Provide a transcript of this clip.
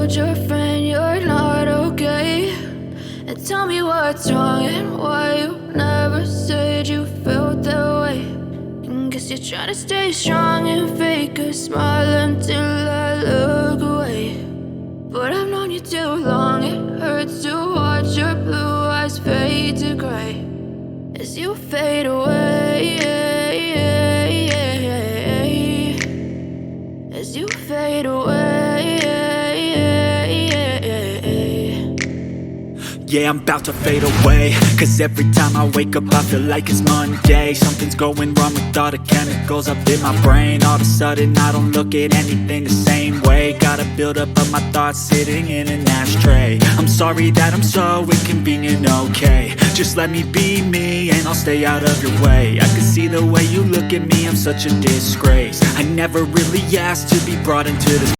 told your friend you're not okay, and tell me what's wrong and why you never said you felt that way. And guess you're trying to stay strong and fake a smile until I look away. But I've known you too long, it hurts to watch your blue eyes fade to gray as you fade away, as you fade away. Yeah, I'm about to fade away, cause every time I wake up I feel like it's Monday. Something's going wrong with all the chemicals up in my brain. All of a sudden I don't look at anything the same way. Got a buildup of my thoughts sitting in an ashtray. I'm sorry that I'm so inconvenient, okay. Just let me be me and I'll stay out of your way. I can see the way you look at me, I'm such a disgrace. I never really asked to be brought into this